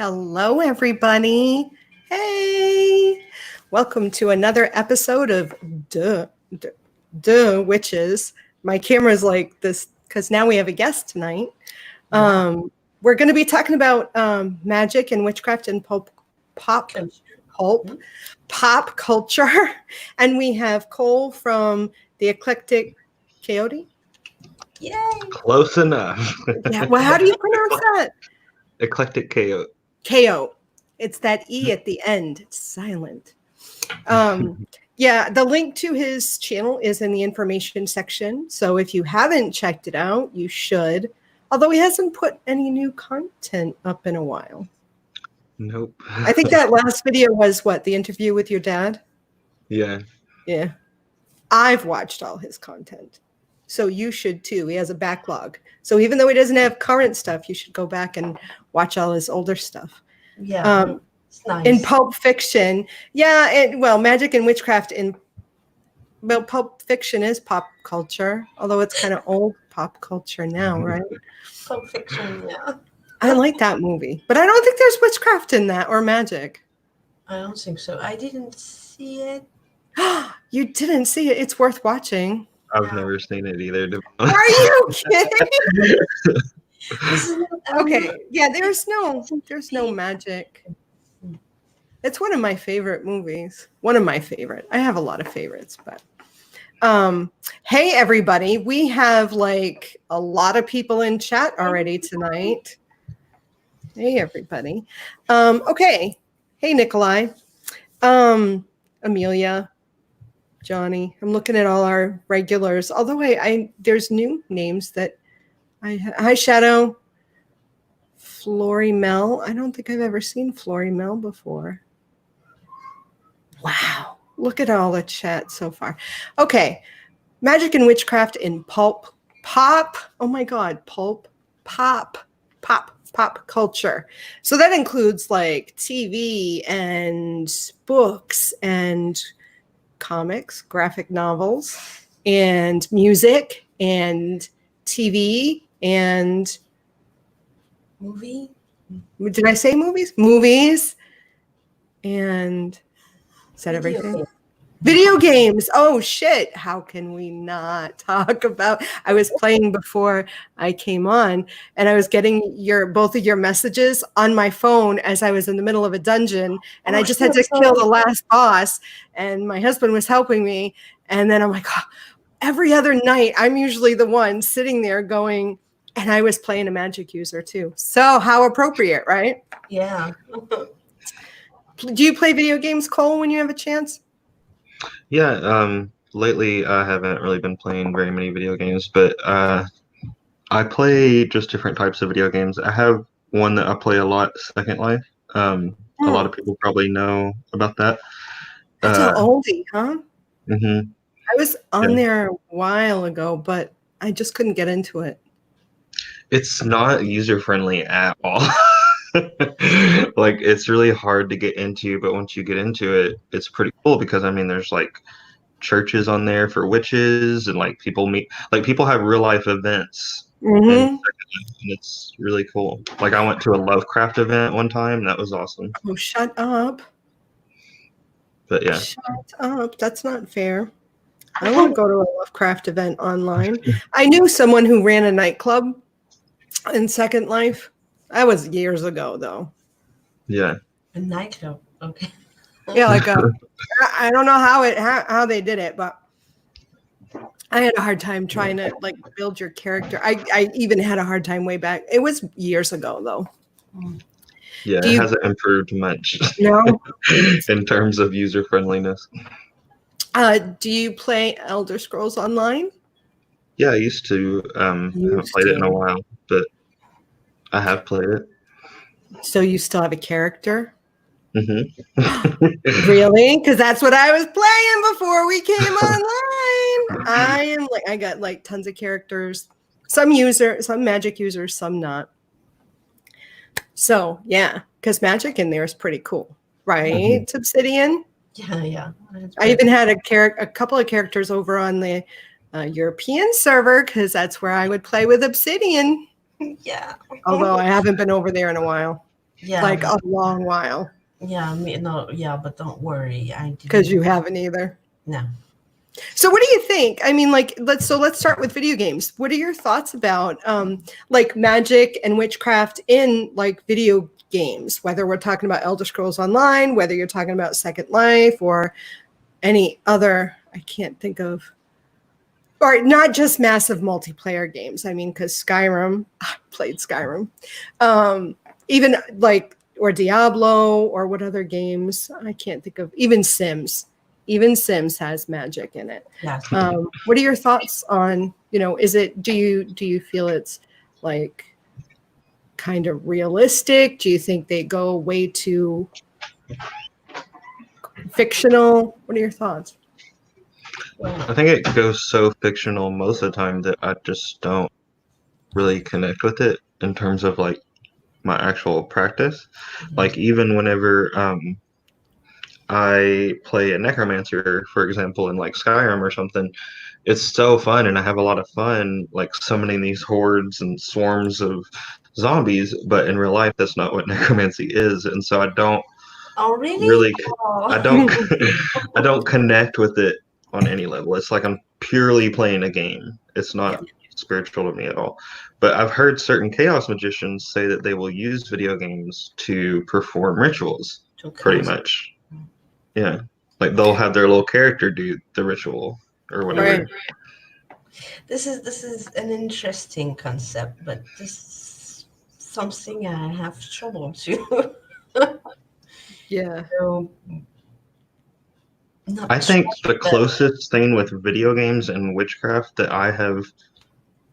Hello, everybody. Hey, welcome to another episode of Deux, Witches. My camera's like this because now we have a guest tonight. We're going to be talking about magic and witchcraft and pop culture. And we have Cole from the Eclectic Chaote. Yay! Close enough. Yeah. Well, how do you pronounce that? Eclectic Chaote. Chaote. It's that E at the end. It's silent. Yeah, the link to his channel is in the information section. So if you haven't checked it out, you should. Although he hasn't put any new content up in a while. Nope. I think that last video was what? The interview with your dad? Yeah. Yeah. I've watched all his content. So you should too. He has a backlog. So even though he doesn't have current stuff, you should go back and watch all his older stuff. Yeah, it's nice. In Pulp Fiction, yeah, Magic and Witchcraft Pulp Fiction is pop culture, although it's kind of old pop culture now, right? Pulp Fiction, yeah. I like that movie, but I don't think there's witchcraft in that or magic. I don't think so. I didn't see it. You didn't see it? It's worth watching. I've never seen it either. Are you kidding? Okay, yeah, there's no magic. It's one of my favorite movies. One of my favorite. I have a lot of favorites, but hey everybody, we have like a lot of people in chat already tonight. Hey everybody. Okay. Hey Nikolai. Amelia. Johnny. I'm looking at all our regulars. Although there's new names that hi Shadow. Flory Mel. I don't think I've ever seen Flory Mel before. Wow. Look at all the chat so far. Okay. Magic and Witchcraft in pop. Oh my God. Pop culture. So that includes like TV and books and comics, graphic novels, and music, and TV, and movie. Did I say movies? Movies, and is that everything? Video games. Oh shit! How can we not talk about? I was playing before I came on, and I was getting both of your messages on my phone as I was in the middle of a dungeon, and I just had to kill the last boss. And my husband was helping me, and then I'm like, oh, every other night I'm usually the one sitting there going, and I was playing a magic user too. So how appropriate, right? Yeah. Do you play video games, Cole, when you have a chance? Yeah, lately I haven't really been playing very many video games, but I play just different types of video games. I have one that I play a lot, Second Life. A lot of people probably know about that. That's an oldie, huh? Mm-hmm. I was on there a while ago, but I just couldn't get into it. It's not user-friendly at all. Like it's really hard to get into, but once you get into it, it's pretty cool because I mean there's like churches on there for witches and like people have real life events. And it's really cool. Like I went to a Lovecraft event one time, that was awesome. Oh, shut up. But yeah. Shut up. That's not fair. I want to go to a Lovecraft event online. I knew someone who ran a nightclub in Second Life. That was years ago, though. Yeah. A nightclub. Okay. Yeah, like I don't know how they did it, but I had a hard time trying to like build your character. I even had a hard time way back. It was years ago, though. Yeah, it hasn't improved much. No. In terms of user friendliness. Do you play Elder Scrolls Online? Yeah, I used to. I haven't played it in a while, but I have played it. So you still have a character? Mm-hmm. Really? Because that's what I was playing before we came online. I got like tons of characters. Some magic users, some not. So yeah, because magic in there is pretty cool, right? Obsidian. Yeah. I even had a couple of characters over on the European server because that's where I would play with Obsidian. Yeah. Although I haven't been over there in a while. Yeah, like a long while, yeah, me no, yeah, but don't worry, I because didn't. you haven't either. No. So what do you think? I mean, like, let's start with video games. What are your thoughts about like Magic and Witchcraft in like video games, whether we're talking about Elder Scrolls Online, whether you're talking about Second Life or any other, I can't think of, or not just massive multiplayer games. I mean, because Skyrim, I played Skyrim, even like, or Diablo, or what other games? I can't think of, even Sims. Even Sims has magic in it. Yes. What are your thoughts on, is it, do you feel it's like kind of realistic? Do you think they go way too fictional? What are your thoughts? I think it goes so fictional most of the time that I just don't really connect with it in terms of like my actual practice. Like even whenever I play a necromancer, for example, in like Skyrim or something, it's so fun and I have a lot of fun like summoning these hordes and swarms of zombies, but in real life that's not what necromancy is. And so I don't Oh, really? really Oh. I don't I don't connect with it on any level. It's like I'm purely playing a game. It's not spiritual to me at all. But I've heard certain chaos magicians say that they will use video games to perform rituals, pretty much. Yeah. Like they'll have their little character do the ritual or whatever. Right. This is an interesting concept, but this is something I have trouble to. Yeah. So, not I think sure, the closest thing with video games and witchcraft that I have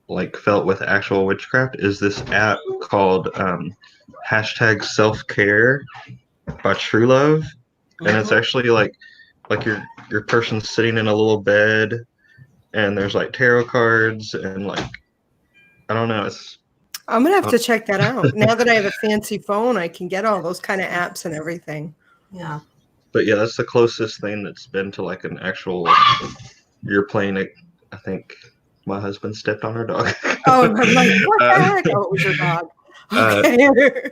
like felt with actual witchcraft is this app called hashtag self-care by True Love. And it's actually like your person's sitting in a little bed and there's like tarot cards and like I don't know, it's I'm gonna have to check that out. Now that I have a fancy phone, I can get all those kind of apps and everything. Yeah. but yeah, that's the closest thing that's been to like an actual you're playing it. I think my husband stepped on our dog. Oh, I'm like, what the heck? Oh, it was your dog. Okay.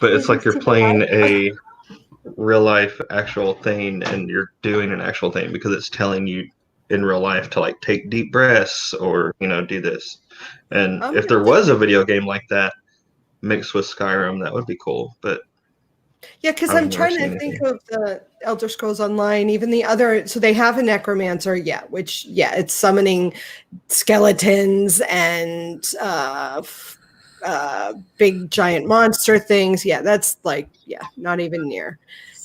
But it's like you're playing a real life actual thing and you're doing an actual thing because it's telling you in real life to like take deep breaths or do this. And if there was a video game like that mixed with Skyrim, that would be cool. But yeah, because I'm trying to think of the Elder Scrolls Online, even the other. So they have a necromancer, which it's summoning skeletons and big giant monster things. Yeah, that's like not even near.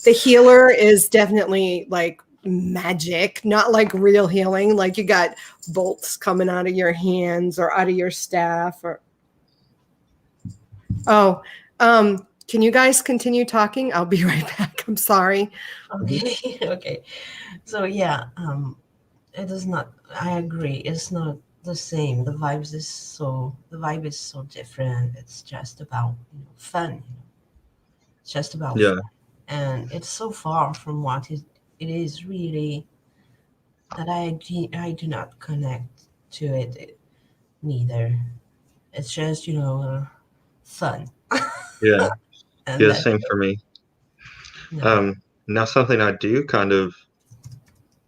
The healer is definitely like magic, not like real healing. Like you got bolts coming out of your hands or out of your staff or. Can you guys continue talking? I'll be right back. I'm sorry. Okay. Okay. So yeah, it is not. I agree. It's not the same. The vibe is so different. It's just about fun. It's just about fun. And it's so far from what it is really that I do not connect to it neither. It's just fun. Yeah. And Yeah, same for me. No. Now something I do kind of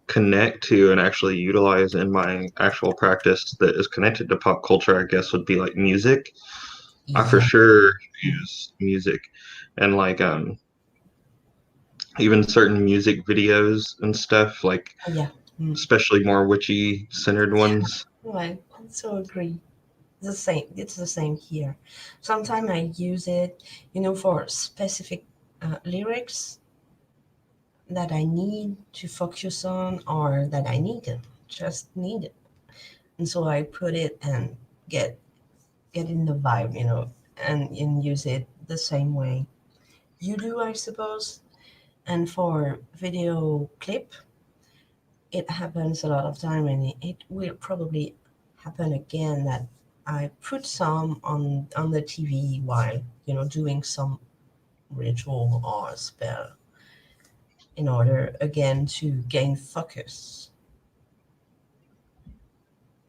connect to and actually utilize in my actual practice that is connected to pop culture, I guess, would be like music. I for sure use music and like even certain music videos and stuff, like especially more witchy centered ones. Right. I so agree. The same. It's the same here. Sometimes I use it, for specific lyrics that I need to focus on or that I just need it. And so I put it and get in the vibe, and use it the same way you do, I suppose. And for video clip, it happens a lot of time, and it will probably happen again that I put some on the TV while doing some ritual or spell in order again to gain focus.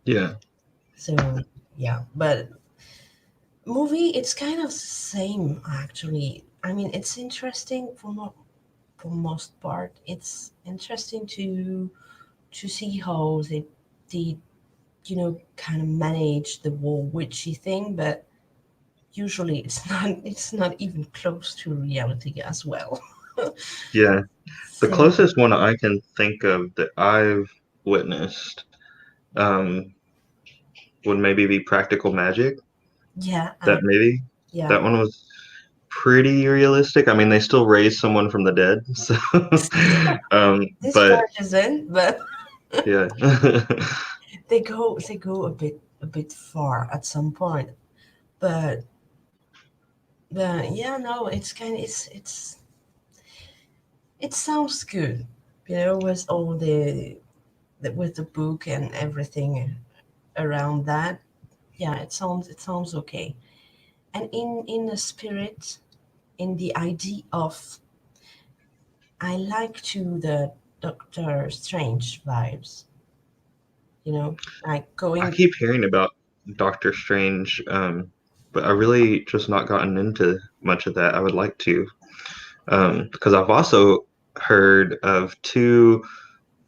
Yeah. So yeah, but movie, it's kind of the same actually. I mean, it's interesting for most part. It's interesting to see how they kind of manage the whole witchy thing, but usually it's not even close to reality as well. Yeah. The So closest one I can think of that I've witnessed um, would maybe be Practical Magic. yeah, That maybe yeah. that one was pretty realistic. I mean, they still raised someone from the dead, so This but part isn't, but yeah. they go a bit far at some point. But yeah, no, it's kind of it sounds good, with all with the book and everything around that. Yeah, it sounds okay. And in the spirit, in the idea of, I like to the Doctor Strange vibes, like I going. keep hearing about Doctor Strange, but I really just not gotten into much of that. I would like to, because I've also heard of two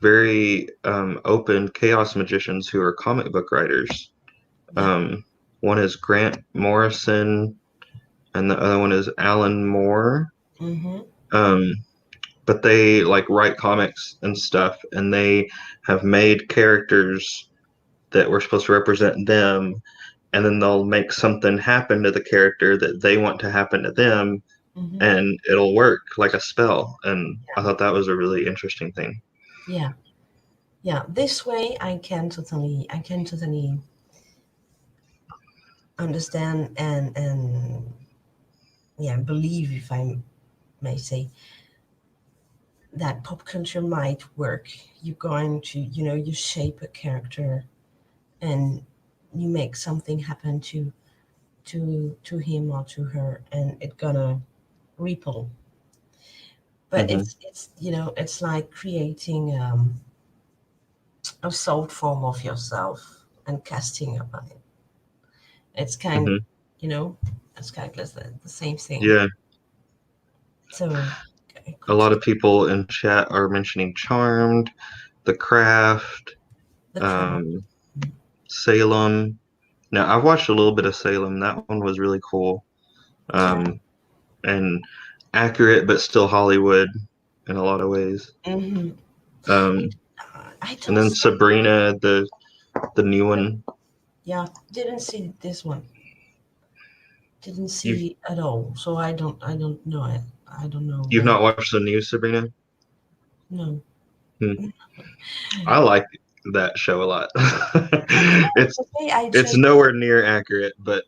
very open chaos magicians who are comic book writers. Yeah. Um, one is Grant Morrison, and the other one is Alan Moore. Mm-hmm. Um, but they like write comics and stuff, and they have made characters that were supposed to represent them, and then they'll make something happen to the character that they want to happen to them, Mm-hmm. and it'll work like a spell. And I thought that was a really interesting thing. Yeah. Yeah. This way, I can totally understand and yeah, believe, if I may say, that pop culture might work. You're going to, you shape a character and you make something happen to him or to her, and it gonna ripple. But Hmm. it's like creating a soul form of yourself and casting upon it. It's kind, Hmm. you know, it's kind of the same thing. Yeah, So a lot of people in chat are mentioning Charmed, The Craft, the crowd. um, Salem. Now, I've watched a little bit of Salem. That one was really cool, Yeah. and accurate, but still Hollywood in a lot of ways. Hmm. Um, I and don't then see. Sabrina, the new one. Yeah, didn't see this one. Didn't You've see at all. So I don't know it. I don't know you've what. not watched the new Sabrina? No. Hmm. I like that show a lot. Okay, it's okay. I it's just. nowhere near accurate, but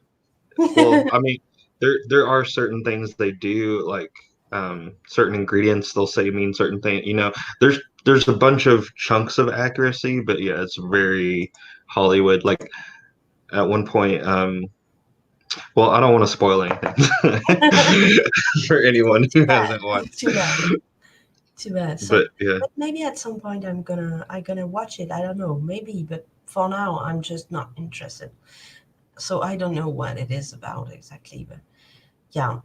well, I mean, there are certain things they do, like certain ingredients they'll say mean certain things. There's a bunch of chunks of accuracy, but yeah, it's very Hollywood. Like at one point, well, I don't want to spoil anything for anyone Too who bad. hasn't watched, Too bad. Too bad. So, but yeah. but maybe at some point I'm gonna watch it. I don't know. Maybe, but for now I'm just not interested. So I don't know what it is about exactly. But yeah,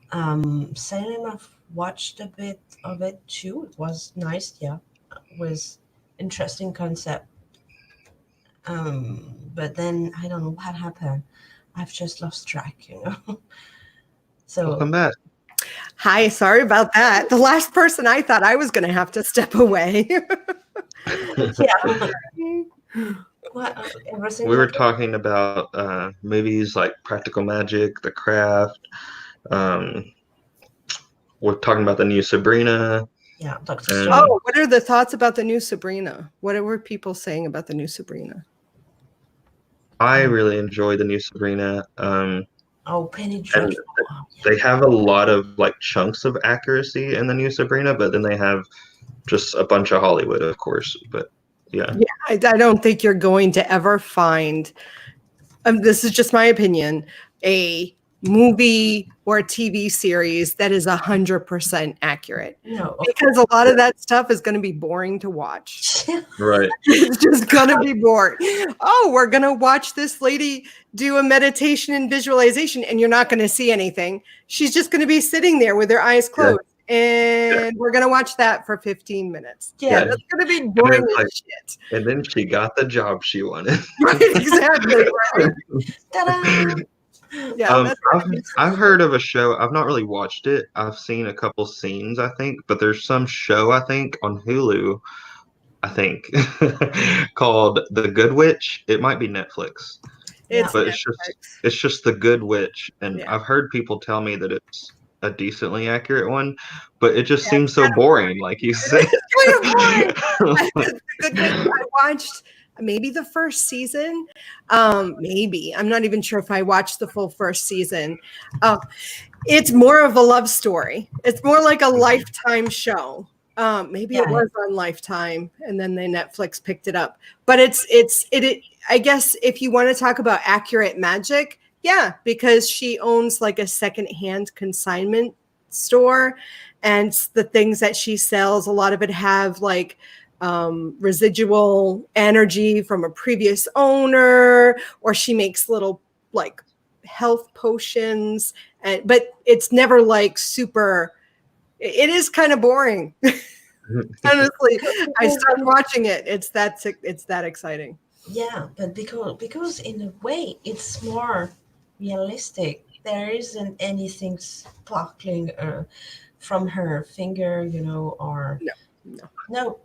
Salem, I've watched a bit of it too. It was nice. Yeah, it was interesting concept. But then I don't know what happened. I've just lost track. So Welcome back. Hi, sorry about that. The last person I thought I was going to have to step away. yeah, what everything We were okay? talking about movies like Practical Magic, The Craft. Um, we're talking about the new Sabrina, Yeah, Doctor Strange. and Oh, what are the thoughts about the new Sabrina? What were people saying about the new Sabrina? I Um, really enjoy the new Sabrina. oh, Penny And Dreadful. Oh, yeah. they have a lot of like chunks of accuracy in the new Sabrina, but then they have just a bunch of Hollywood, of course. But yeah. Yeah, I don't think you're going to ever find, this is just my opinion, a movie or a TV series that is 100% accurate. No, Because a lot of that stuff is going to be boring to watch. Right. It's just going to be boring. Oh, we're going to watch this lady do a meditation and visualization, and you're not going to see anything. She's just going to be sitting there with her eyes closed. And we're going to watch that for 15 minutes. Yeah. That's going to be boring as like, shit. And then she got the job she wanted. Right, exactly. Right? Ta-da! Yeah, I've heard of a show. I've not really watched it. I've seen a couple scenes, I think, but there's some show, I think, on Hulu, I think, called The Good Witch. It might be Netflix. But it's just The Good Witch. And I've heard people tell me that it's a decently accurate one, but it just seems so boring, like you said. The Good Witch, I watched maybe the first season. Maybe. I'm not even sure if I watched the full first season. It's more of a love story. It's more like a Lifetime show. Maybe it was on Lifetime and then Netflix picked it up. But it I guess if you want to talk about accurate magic, yeah, because she owns like a secondhand consignment store, and the things that she sells, a lot of it have like residual energy from a previous owner, or she makes little like health potions, but it's never like super. It is kind of boring. Honestly, I started watching it. It's that exciting. Yeah, but because in a way it's more realistic. There isn't anything sparkling from her finger, or no,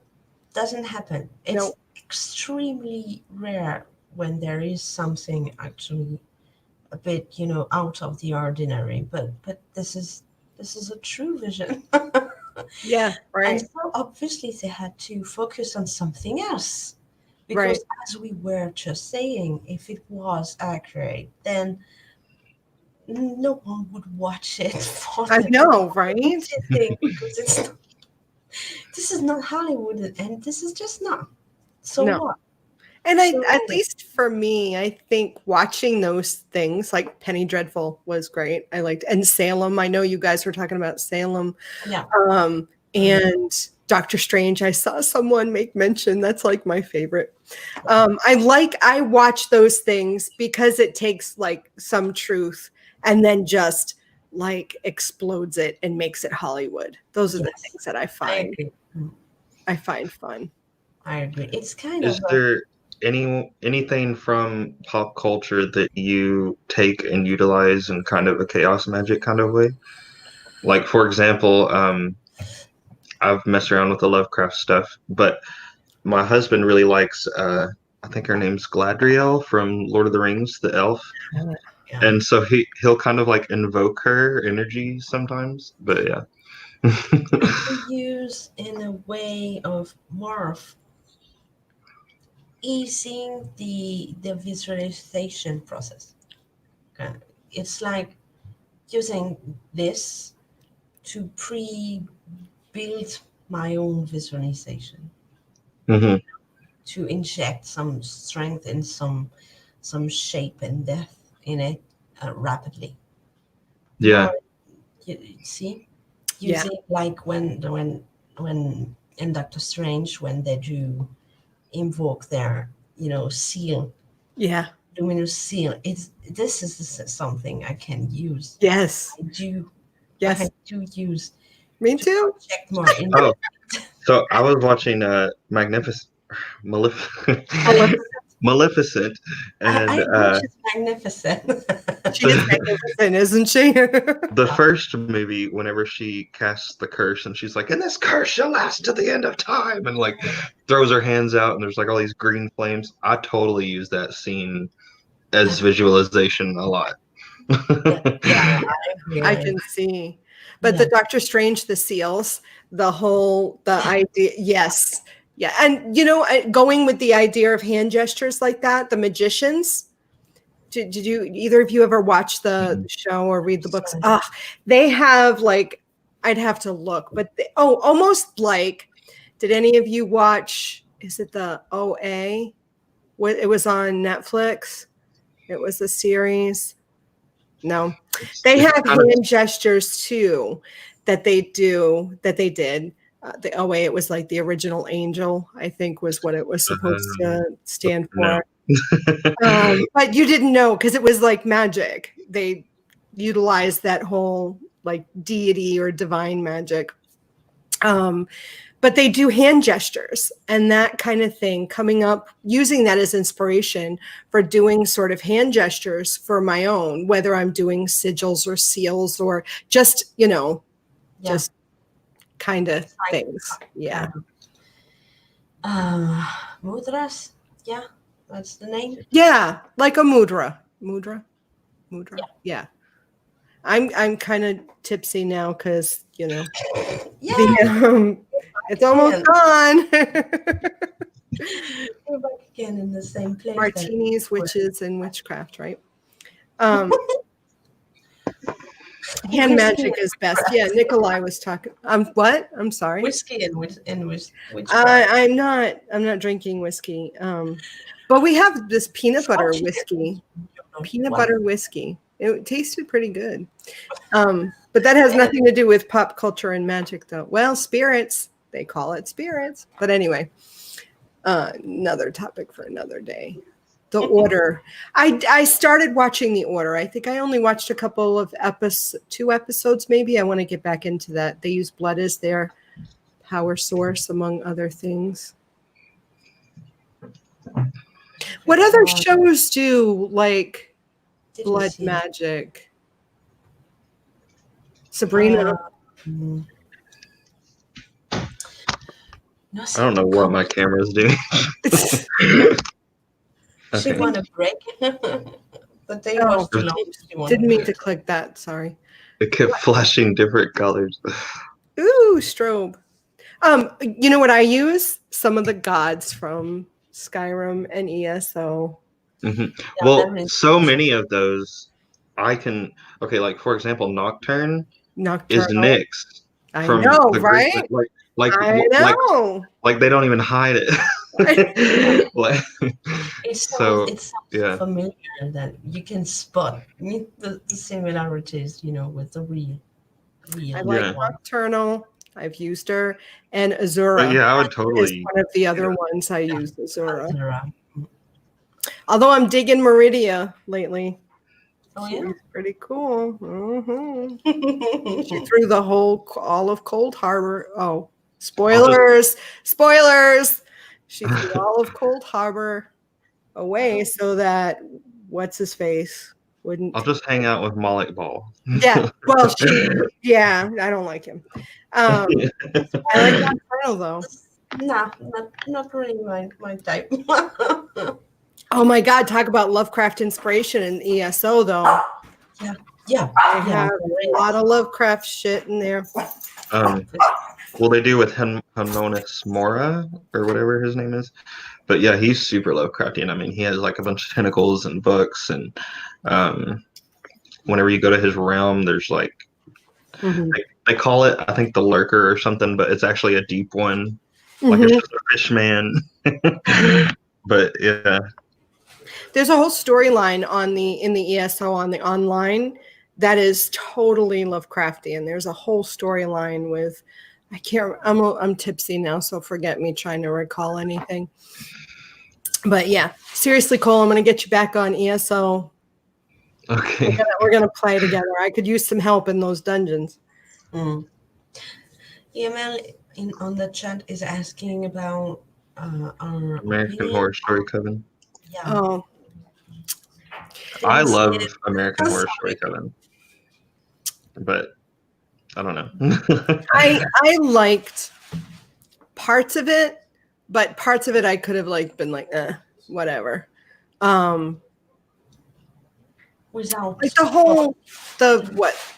doesn't happen. It's extremely rare when there is something actually a bit, out of the ordinary. But this is a true vision. Yeah, right. And so obviously they had to focus on something else. Because as we were just saying, if it was accurate, then no one would watch it. I know, right? Because this is not Hollywood, and this is just not. So what? And at least for me, I think watching those things like Penny Dreadful was great. I liked, and Salem. I know you guys were talking about Salem. Yeah. And Doctor Strange, I saw someone make mention. That's like my favorite. I watch those things because it takes like some truth and then just like explodes it and makes it Hollywood. Those are the things that I find fun. I agree. It's kind of. Is there anything from pop culture that you take and utilize in kind of a chaos magic kind of way? Like, for example, I've messed around with the Lovecraft stuff, but my husband really likes, I think her name's Gladriel from Lord of the Rings, the elf. Yeah. And so he'll kind of like invoke her energy sometimes, but yeah. Use in a way of more of easing the visualization process. It's like using this to pre-build my own visualization, to inject some strength and some shape and depth in it rapidly. Yeah. You see, using like when in Doctor Strange, when they do invoke their seal, luminous seal. This is something I can use. Yes, I do. Yes, I do use. Me too. Check more. So I was watching Maleficent, and she's magnificent. She is magnificent, isn't she? The first movie, whenever she casts the curse and she's like, and this curse shall last to the end of time, and like throws her hands out and there's like all these green flames. I totally use that scene as visualization a lot. I can see. But the Doctor Strange, the seals, the idea, yes. Yeah. And, going with the idea of hand gestures like that, the magicians, did you, either of you ever watch the show or read the books? They have like, I'd have to look, but almost like, did any of you watch, is it the OA? It was on Netflix. It was a series. No. They It's have kind of- hand gestures too that they did. It was like the original angel, I think was what it was supposed to stand for. no. But you didn't know because it was like magic. They utilized that whole like deity or divine magic. But they do hand gestures and that kind of thing, coming up, using that as inspiration for doing sort of hand gestures for my own, whether I'm doing sigils or seals or just, just kind of things. Yeah. Mudras. Yeah, that's the name. Yeah, like a mudra. Mudra. Yeah. I'm kind of tipsy now because, Yeah. it's almost gone. We're back again in the same place. Martinis, witches, and witchcraft, right? Hand magic is best. Yeah, Nikolai was talking. What? I'm sorry. Whiskey and witchcraft. I'm not drinking whiskey. But we have this peanut butter whiskey. Peanut butter whiskey. It tasted pretty good. But that has nothing to do with pop culture and magic, though. Well, spirits. They call it spirits. But anyway, another topic for another day. The Order. I started watching The Order. I think I only watched a couple of two episodes, maybe. I want to get back into that. They use blood as their power source, among other things. What other shows do like blood magic? Sabrina. No, I don't know what my camera's doing. She want a break, but they was too long. Didn't mean to click that. Sorry. It kept flashing different colors. Ooh, strobe. You know what I use? Some of the gods from Skyrim and ESO. Mm-hmm. Well, so many of those I can. Okay, like for example, Nocturne is Nyx. I know, right? I know. Like they don't even hide it. It's familiar that you can spot the similarities, with the real. I like Nocturnal. I've used her, and Azura. But yeah, I would totally. Is one of the other ones I used Azura. Although I'm digging Meridia lately. Oh yeah, she's pretty cool. Mm-hmm. She threw all of Cold Harbor. Oh, spoilers! Spoilers! She threw all of Cold Harbor away so that what's his face wouldn't. I'll just hang out with Malik Ball. Yeah, well, I don't like him. I like Nocturnal though. No, not really my type. Oh my God! Talk about Lovecraft inspiration in ESO though. Yeah. I have a lot of Lovecraft shit in there. Well, they do with Harmonis Mora or whatever his name is, but yeah, he's super Lovecraftian. I mean, he has like a bunch of tentacles and books, and whenever you go to his realm, there's like they call it, I think, the Lurker or something, but it's actually a deep one, like it's just a fish man. But yeah. There's a whole storyline in the ESO on the online that is totally Lovecraftian. There's a whole storyline with I'm tipsy now, so forget me trying to recall anything. But yeah, seriously, Cole, I'm gonna get you back on ESO. Okay. We're gonna play together. I could use some help in those dungeons. Emil on the chat is asking about our American Horror Story Coven. Yeah. Oh. I love American Horror Story Coven, but I don't know. I liked parts of it, but parts of it I could have been like, whatever. Without like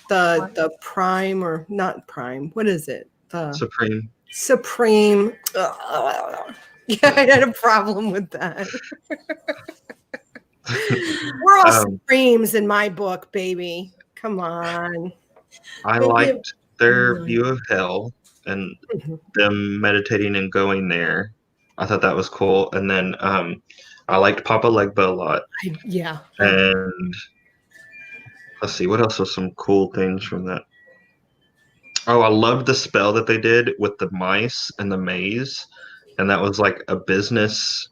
the prime or not prime? What is it? The Supreme. Yeah, I had a problem with that. We're all Supremes in my book, baby. Come on. I liked their view of hell and them meditating and going there. I thought that was cool. And then I liked Papa Legba a lot. Yeah. And Let's see, what else was some cool things from that? Oh, I loved the spell that they did with the mice and the maze, and that was like a business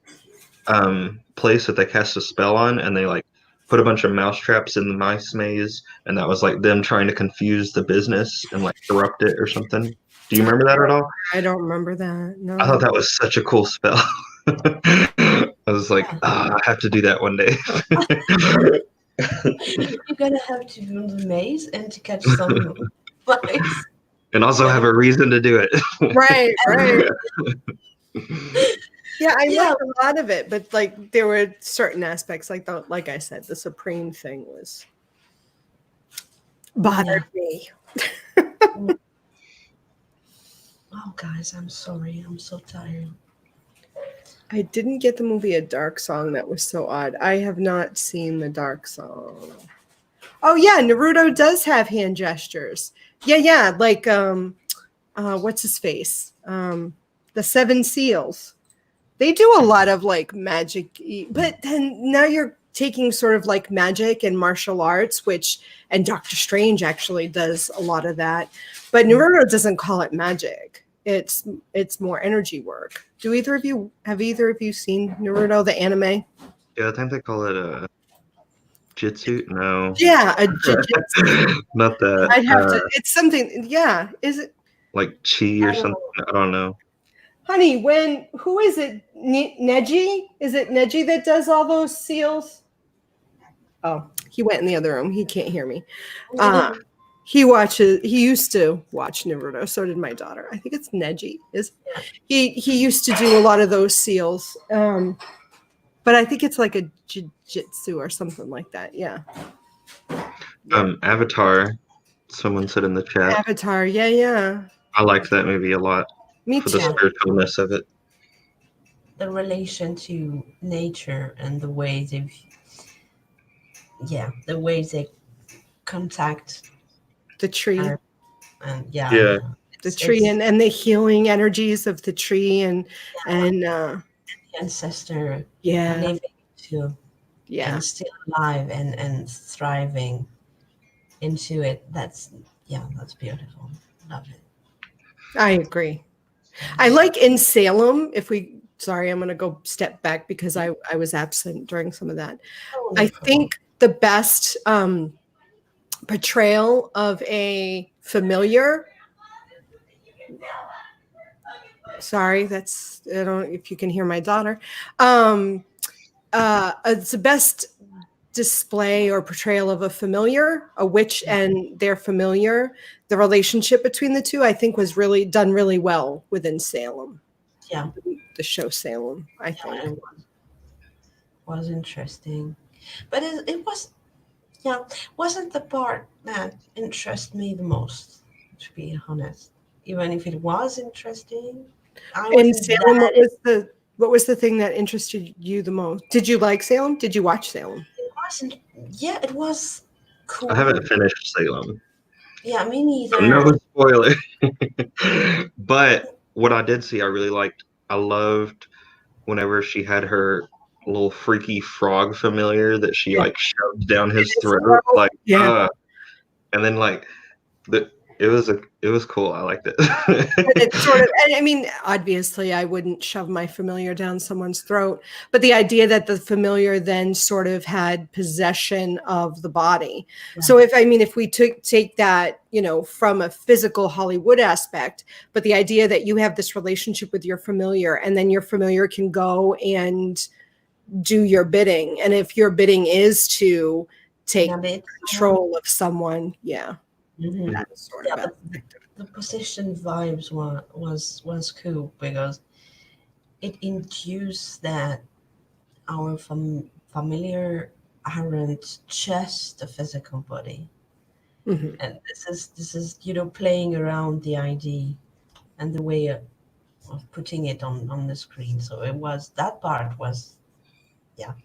place that they cast a spell on, and they like put a bunch of mouse traps in the mice maze, and that was like them trying to confuse the business and like corrupt it or something. Do you remember that at all? I don't remember that. I thought No. that was such a cool spell. I was like, Yeah. I have to do that one day. You're gonna have to do the maze and to catch some mice. And also have a reason to do it. Right, right. Yeah, I Yeah. liked a lot of it, but like there were certain aspects, like I said, the Supreme thing was bothered me. Oh, guys, I'm sorry. I'm so tired. I didn't get the movie A Dark Song. That was so odd. I have not seen The Dark Song. Oh yeah, Naruto does have hand gestures. Yeah, like what's his face? The Seven Seals. They do a lot of like magic, but then now you're taking sort of like magic and martial arts, and Doctor Strange actually does a lot of that. But Naruto doesn't call it magic. It's more energy work. Have either of you seen Naruto, the anime? Yeah, I think they call it a jitsu. No, Yeah, a jiu-jitsu. not that. I'd have to. It's something. Yeah, is it? Like chi or something. I don't know. Honey, who is it? Neji? Is it Neji that does all those seals? Oh, he went in the other room. He can't hear me. He used to watch Naruto. So did my daughter. I think it's Neji. He used to do a lot of those seals. But I think it's like a jiu-jitsu or something like that. Yeah. Avatar. Someone said in the chat. Avatar. Yeah. I liked that movie a lot. Me for too. the spiritualness of it. The relation to nature and the way they contact The tree. And the tree and the healing energies of the tree and ancestor yeah. living to and still alive and thriving into it. That's beautiful. Love it. I agree. I like in Salem, I'm going to go step back because I was absent during some of that. I think the best portrayal of a familiar. Sorry, I don't know if you can hear my daughter. It's the best display or portrayal of a familiar, a witch and their familiar. The relationship between the two, I think, was really done really well within Salem. Yeah, the show Salem, I think. It was interesting, but it wasn't the part that interested me the most, to be honest. Even if it was interesting, in Salem, what was the thing that interested you the most? Did you like Salem? Did you watch Salem? It wasn't. Yeah, it was cool. I haven't finished Salem. Yeah, me neither. So no spoiler. But what I did see, I really liked. I loved whenever she had her little freaky frog familiar that she like shoved down his throat, like and then like it was cool. I liked it. It's sort of, and I mean, obviously, I wouldn't shove my familiar down someone's throat, but the idea that the familiar then sort of had possession of the body. Yeah. So if we take that, from a physical Hollywood aspect, but the idea that you have this relationship with your familiar, and then your familiar can go and do your bidding, and if your bidding is to take control of someone, Mm-hmm. that sort of the position vibes was cool because it induced that our familiar aren't just the physical body, and this is playing around the idea and the way of putting it on the screen. So that part was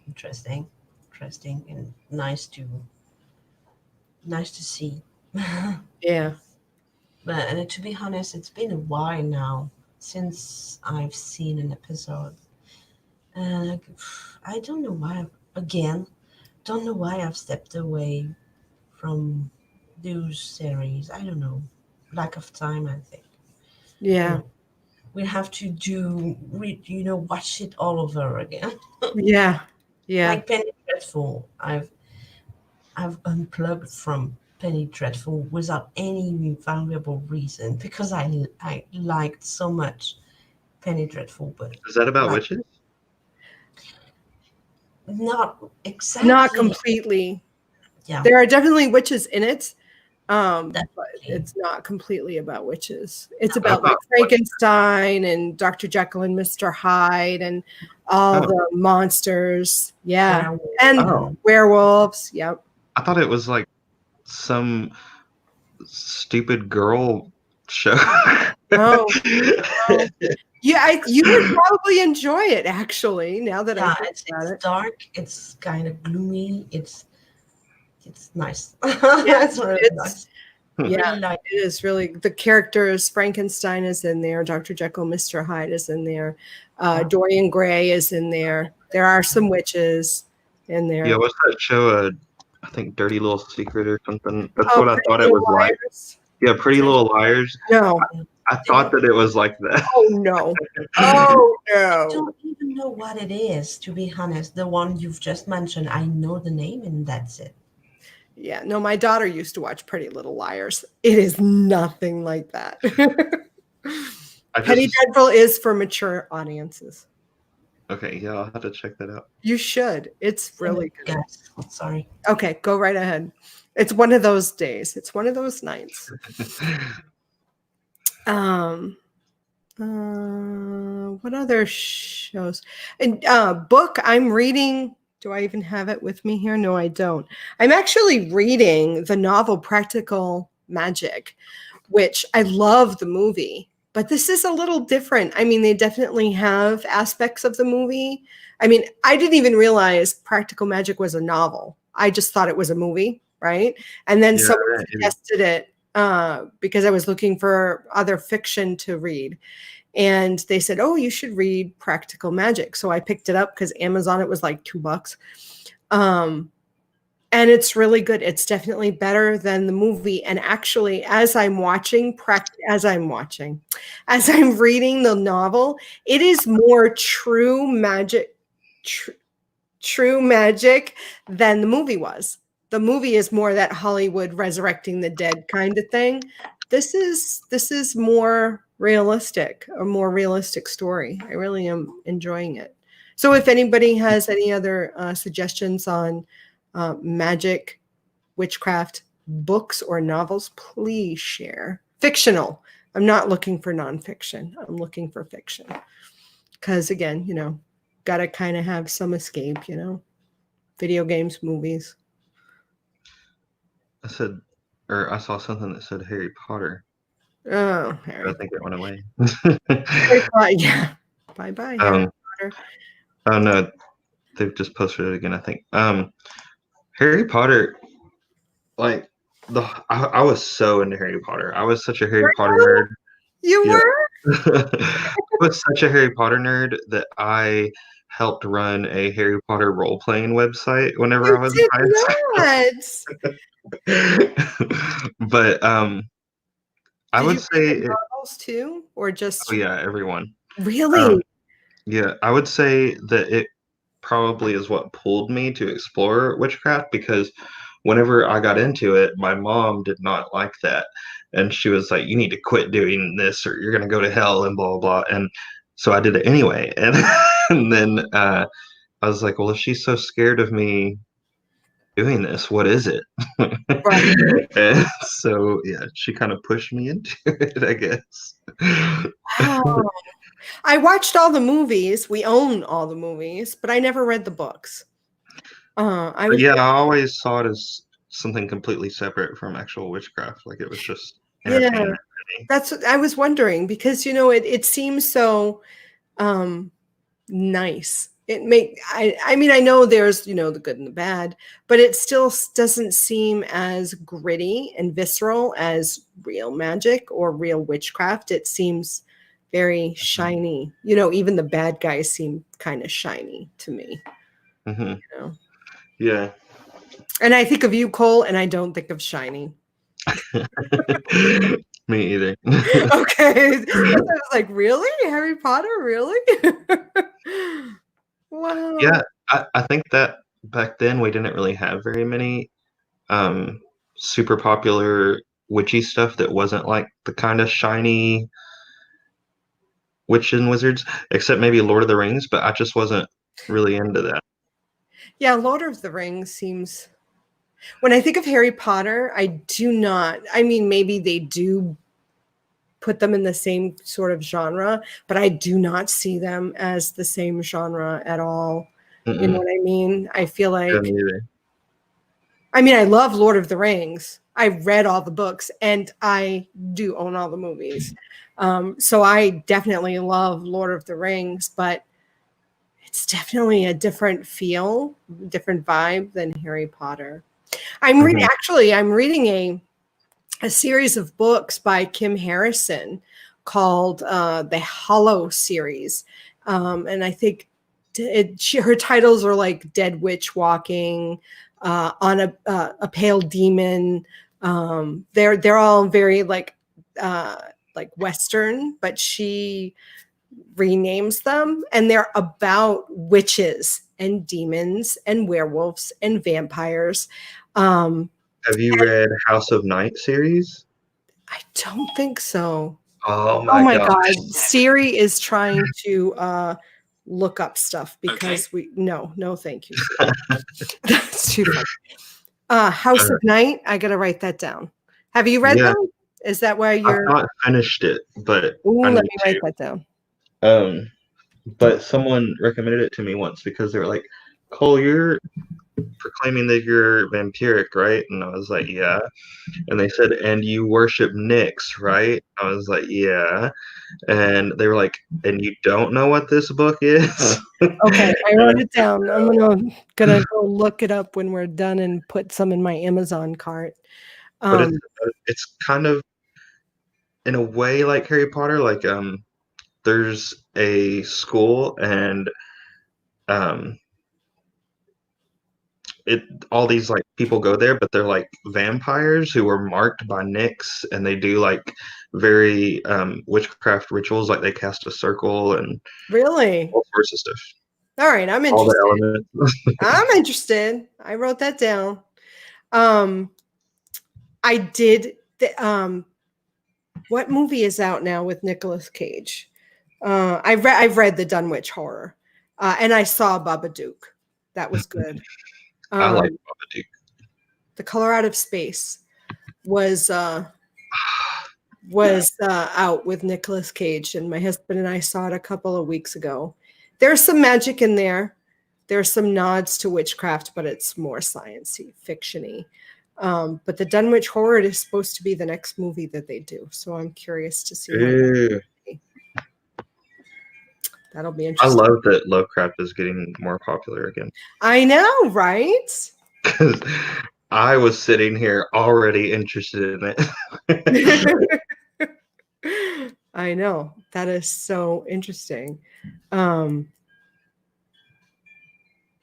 interesting and nice to see. Yeah. But to be honest, it's been a while now since I've seen an episode. I don't know why I've stepped away from Deux series. I don't know. Lack of time, I think. Yeah. We have to watch it all over again. Yeah. Yeah. Like Penny Dreadful. I've unplugged from Penny Dreadful without any valuable reason because I liked so much Penny Dreadful, but Is that about like witches? not Not exactly. completely. Yeah, There are definitely witches in it. But definitely. it's not completely about witches. It's I about like thought, Frankenstein and Dr. Jekyll and Mr. Hyde and all oh, the monsters. Yeah. Werewolf And oh, and werewolves. Yep. I thought it was like some stupid girl show. Oh, well, yeah, you would probably enjoy it actually, now that I yeah, think about it's it. dark. It's kind of gloomy. It's nice. Yeah, It's really it's nice. yeah, Really like. it is really the characters. Frankenstein is in there, Dr. Jekyll, Mr. Hyde is in there, Yeah. Dorian Gray is in there. There are some witches in Yeah, there. what's that show? I think Dirty Little Secret or something. That's Oh, what I Pretty thought it Little was like. Liars. Yeah, Pretty Little Liars. No. I thought that it was like that. Oh no. Oh I no. don't even know what it is, to be honest. The one you've just mentioned, I know the name and that's it. Yeah, no, my daughter used to watch Pretty Little Liars. It is nothing like that. I Penny just Dreadful is for mature audiences. okay. Yeah, I'll have to check that out. You should. It's really good. Yes. Sorry. Okay, go right ahead. It's one of those days. It's one of those nights. What other shows? And book I'm reading. Do I even have it with me here? No, I don't. I'm actually reading the novel Practical Magic, which I love the movie, but this is a little different. I mean, they definitely have aspects of the movie. I mean, I didn't even realize Practical Magic was a novel. I just thought it was a movie, right? And then Yeah, someone it is. suggested it because I was looking for other fiction to read. And they said, "Oh, you should read Practical Magic." So I picked it up because Amazon, it was like $2. And it's really good. It's definitely better than the movie. And actually, as I'm reading the novel, it is more true magic, true magic than the movie was. The movie is more that Hollywood resurrecting the dead kind of thing. This is more realistic, a more realistic story. I really am enjoying it. So if anybody has any other suggestions on magic, witchcraft, books or novels, please share. Fictional. I'm not looking for nonfiction. I'm looking for fiction. Because again, got to kind of have some escape, video games, movies. I said, or I saw something that said Harry Potter. Oh, I Harry. think it went away. Harry Potter, yeah. Bye-bye, Harry Potter. Oh no, they've just posted it again. I think. Harry Potter, like I was so into Harry Potter. I was such a Harry Potter nerd. You Yeah. were? I was such a Harry Potter nerd that I helped run a Harry Potter role playing website whenever You I was in did high not. school. But I Did would you read say, the novels too, or just oh yeah, everyone. really? Yeah, I would say that it probably is what pulled me to explore witchcraft because whenever I got into it, my mom did not like that. And she was like, you need to quit doing this or you're going to go to hell and blah, blah, blah. And so I did it anyway. And, and then I was like, well, if she's so scared of me doing this, what is it? Right. And so, yeah, she kind of pushed me into it, I guess. Wow. I watched all the movies. We own all the movies, but I never read the books. I But was yeah, I always saw it as something completely separate from actual witchcraft. Like it was just yeah. entertainment. That's what I was wondering because it seems so nice. I mean I know there's the good and the bad, but it still doesn't seem as gritty and visceral as real magic or real witchcraft. It seems very shiny. Even the bad guys seem kind of shiny to me. Mm-hmm. You know? Yeah. And I think of you, Cole, and I don't think of Shiny. Me either. Okay. I was like, really? Harry Potter? Really? Wow. Yeah, I think that back then we didn't really have very many super popular witchy stuff that wasn't like the kind of shiny witch and wizards, except maybe Lord of the Rings, but I just wasn't really into that. Yeah, Lord of the Rings seems. When I think of Harry Potter, I do not. I mean, maybe they do put them in the same sort of genre, but I do not see them as the same genre at all. You know what I mean? I feel like. Yeah, me either. I mean, I love Lord of the Rings. I read all the books and I do own all the movies. So I definitely love Lord of the Rings, but it's definitely a different feel, different vibe than Harry Potter. I'm reading a series of books by Kim Harrison called the Hollow series. And I think her titles are like Dead Witch Walking, on a Pale Demon. They're all very like Western, but she renames them, and they're about witches and demons and werewolves and vampires. Have you read House of Night series? I don't think so. Oh Oh my gosh. God. Siri is trying to look up stuff because no, thank you. That's too funny. House of Night. I gotta write that down. Have you read them? Is that why you're? I've not finished it, but Let me write that down. But someone recommended it to me once because they were like, Cole, you're proclaiming that you're vampiric, right? And I was like, yeah. And they said, and you worship Nyx, right? I was like, yeah. And they were like, and you don't know what this book is? Okay, I wrote it down. I'm gonna go look it up when we're done and put some in my Amazon cart. But it's kind of in a way like Harry Potter. Like there's a school and all these like people go there, but they're like vampires who are marked by Nyx, and they do like very witchcraft rituals, like they cast a circle and Really? all sorts of stuff. All right, I'm All interested. the elements. I'm interested. I wrote that down. I did. What movie is out now with Nicolas Cage? I've read the Dunwich Horror, and I saw Babadook. That was good. I like Babadook. The Color Out of Space was out with Nicolas Cage, and my husband and I saw it a couple of weeks ago. There's some magic in there. There's some nods to witchcraft, but it's more science-y, fiction-y. But the Dunwich Horror is supposed to be the next movie that they do, so I'm curious to see. That'll be interesting. I love that Lovecraft is getting more popular again. I know, right? Because I was sitting here already interested in it. I know. That is so interesting.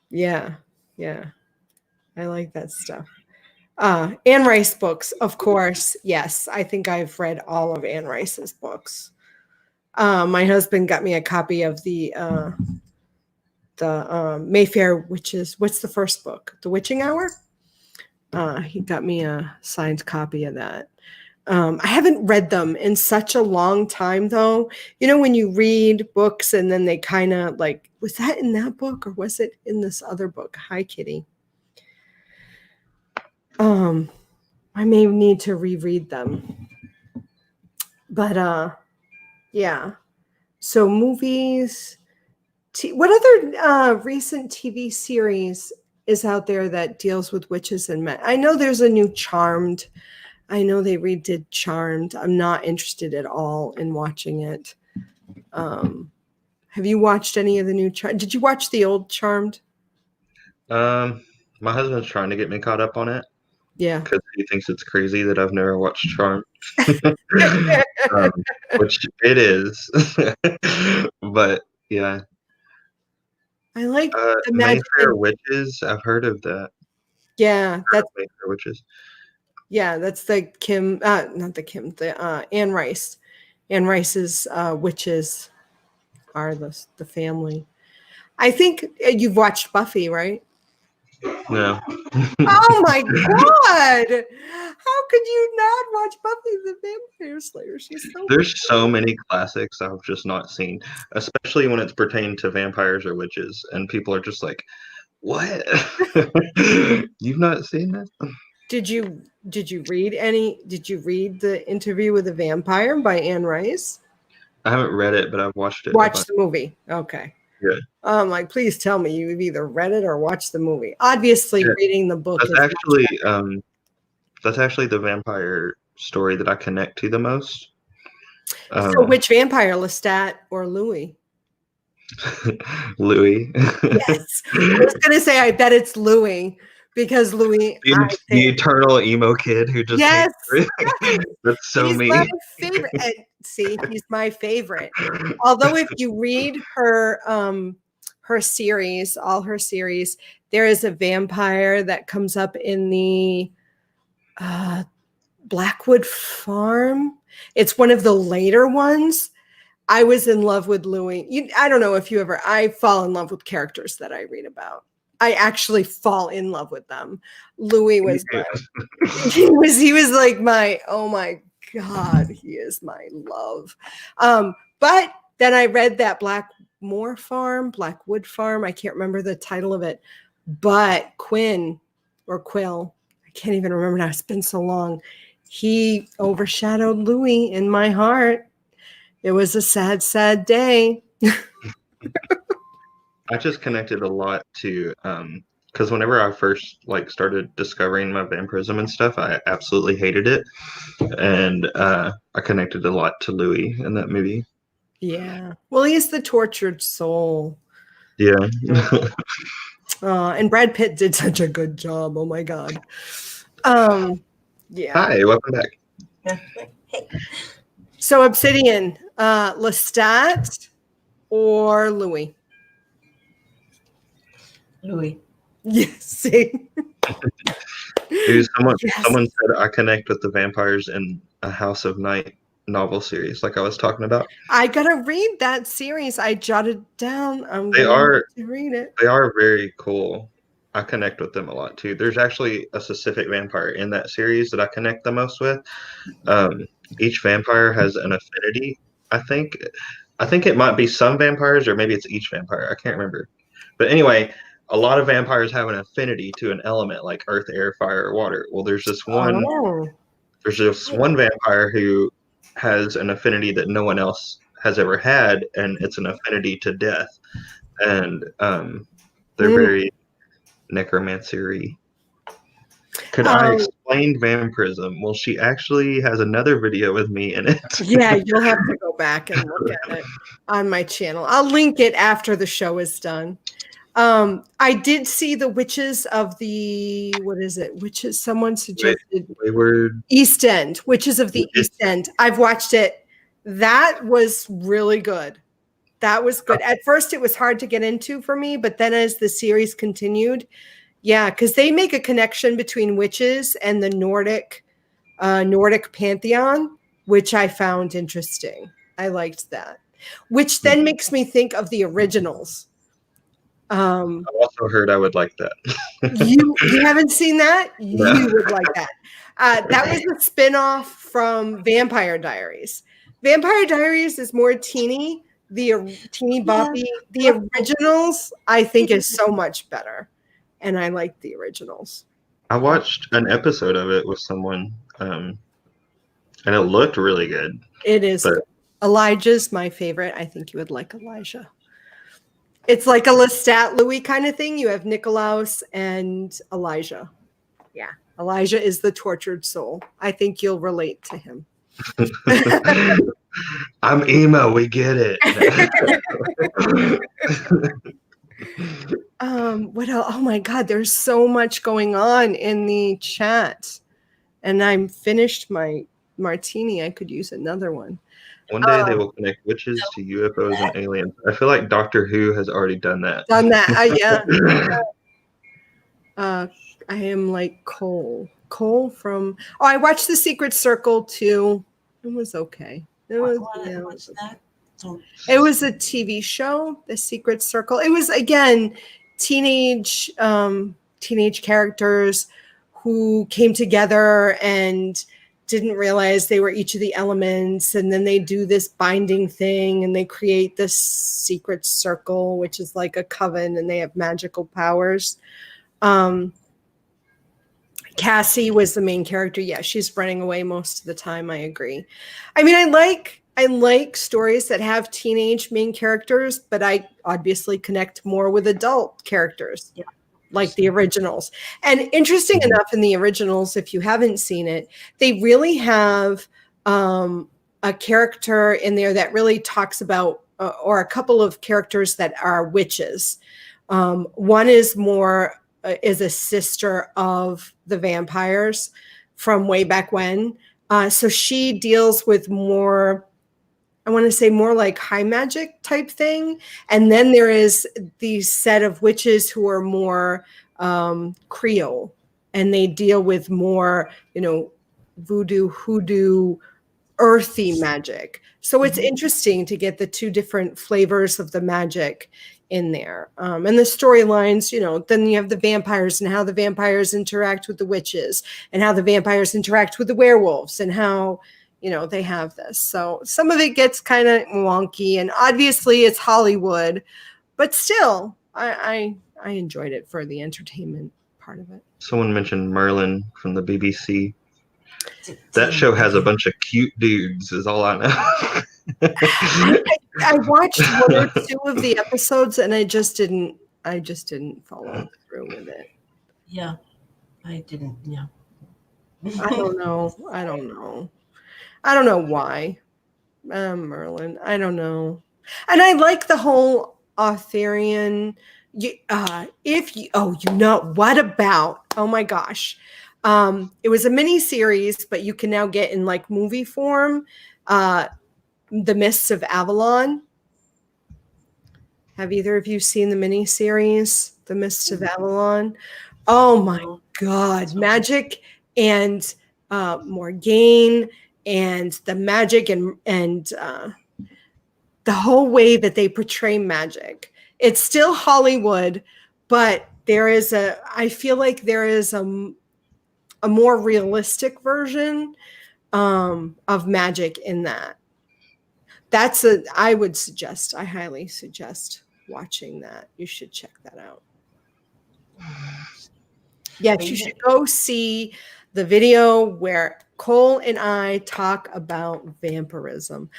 Yeah. I like that stuff. Anne Rice books, of course. Yes, I think I've read all of Anne Rice's books. My husband got me a copy of the Mayfair Witches. What's the first book? The Witching Hour? He got me a signed copy of that. I haven't read them in such a long time, though. You know, when you read books and then they kind of like, was that in that book or was it in this other book? Hi, Kitty. I may need to reread them. But yeah. So movies. What other recent TV series is out there that deals with witches and men? I know there's a new Charmed. I know they redid Charmed. I'm not interested at all in watching it. Have you watched any of the new Charmed? Did you watch the old Charmed? My husband's trying to get me caught up on it. Yeah. Because he thinks it's crazy that I've never watched Charmed. Which it is. But yeah. I like the Mayfair Witches. I've heard of that. Yeah, that's Witches. yeah, that's the Kim, not the Kim, the Anne Rice. Anne Rice's witches are the family. I think you've watched Buffy, right? No. Oh my God! How could you not watch Buffy the Vampire Slayer? She's so There's so many classics I've just not seen, especially when it's pertaining to vampires or witches, and people are just like, "What? You've not seen that?" Did you read any? Did you read the Interview with a Vampire by Anne Rice? I haven't read it, but I've watched it. Watch the movie. Okay. Yeah. Like, please tell me you've either read it or watched the movie. Obviously, reading the book That's is actually the vampire story that I connect to the most. So, which vampire, Lestat or Louis? Louis. Yes, I was gonna say I bet it's Louis because Louis, the eternal emo kid who just yes, that's so he's me. my favorite. And see, he's my favorite. Although if you read her series, all her series, there is a vampire that comes up in the Blackwood Farm. It's one of the later ones. I was in love with Louis. I don't know if you ever, I fall in love with characters that I read about. I actually fall in love with them. Louis was he was like my, oh my God, he is my love. But then I read that Blackwood Farm. I can't remember the title of it, but Quinn or Quill, I can't even remember now. It's been so long. He overshadowed Louis in my heart. It was a sad, sad day. I just connected a lot to because whenever I first started discovering my vampirism and stuff, I absolutely hated it, and I connected a lot to Louis in that movie. Yeah, well, he's the tortured soul. Yeah. And Brad Pitt did such a good job. Oh my God. Yeah. Hi, welcome back. Hey. So Obsidian, Lestat or Louis? Louis. Yes. Dude, someone said I connect with the vampires in a House of Night novel series, like I was talking about. I gotta read that series. I jotted down. They are to read it. They are very cool. I connect with them a lot too. There's actually a specific vampire in that series that I connect the most with. Each vampire has an affinity. I think it might be some vampires, or maybe it's each vampire. I can't remember. But anyway, a lot of vampires have an affinity to an element like earth, air, fire, or water. Well, there's this one vampire who has an affinity that no one else has ever had, and it's an affinity to death. And they're very necromancy-y. Could I explain vampirism? Well, she actually has another video with me in it. Yeah, you'll have to go back and look at it on my channel. I'll link it after the show is done. I did see the Witches of the, what is it? Witches, someone suggested East End, Witches of the East End. I've watched it. That was really good. That was good. At first, it was hard to get into for me, but then as the series continued, yeah, because they make a connection between witches and the Nordic pantheon, which I found interesting. I liked that, which then makes me think of the originals. I also heard I would like that. You haven't seen that? No. You would like that. That was a spinoff from Vampire Diaries. Vampire Diaries is more teeny. The teeny boppy. The originals, I think, is so much better, and I like the originals. I watched an episode of it with someone, and it looked really good. It is. Elijah's my favorite. I think you would like Elijah. It's like a Lestat Louis kind of thing. You have Nikolaus and Elijah. Yeah. Elijah is the tortured soul. I think you'll relate to him. I'm emo. We get it. What else? Oh my God. There's so much going on in the chat. And I'm finished my martini. I could use another one. One day they will connect witches to UFOs and aliens. I feel like Doctor Who has already done that. Yeah. am like Cole. Cole from. Oh, I watched The Secret Circle too. It was okay. What's that? It was a TV show, The Secret Circle. It was again teenage characters who came together and didn't realize they were each of the elements, and then they do this binding thing and they create this secret circle, which is like a coven, and they have magical powers. Cassie was the main character. Yeah, she's running away most of the time. I agree. I mean, I like stories that have teenage main characters, but I obviously connect more with adult characters, like the originals. And interesting enough, in the originals, if you haven't seen it, they really have a character in there that really talks about, or a couple of characters that are witches. One is more is a sister of the vampires from way back when. So she deals with more, I want to say more like high magic type thing. And then there is the set of witches who are more Creole, and they deal with more, voodoo, hoodoo, earthy magic. So it's interesting to get the two different flavors of the magic in there. And the storylines, then you have the vampires and how the vampires interact with the witches, and how the vampires interact with the werewolves, and how, they have this. So some of it gets kind of wonky, and obviously it's Hollywood, but still I enjoyed it for the entertainment part of it. Someone mentioned Merlin from the BBC. That show has a bunch of cute dudes, is all I know. I watched one or two of the episodes, and I just didn't follow through with it. Yeah, I didn't. Yeah. I don't know why. Merlin. I don't know. And I like the whole Arthurian. What about? Oh my gosh. It was a mini series, but you can now get in like movie form. The Mists of Avalon. Have either of you seen the mini series, The Mists of Avalon? Oh my God. Magick and Morgaine, and the magic and the whole way that they portray magic. It's still Hollywood, but I feel like there is a more realistic version of magic in that. I highly suggest watching that. You should check that out. Yes, you should go see the video where Cole and I talk about vampirism.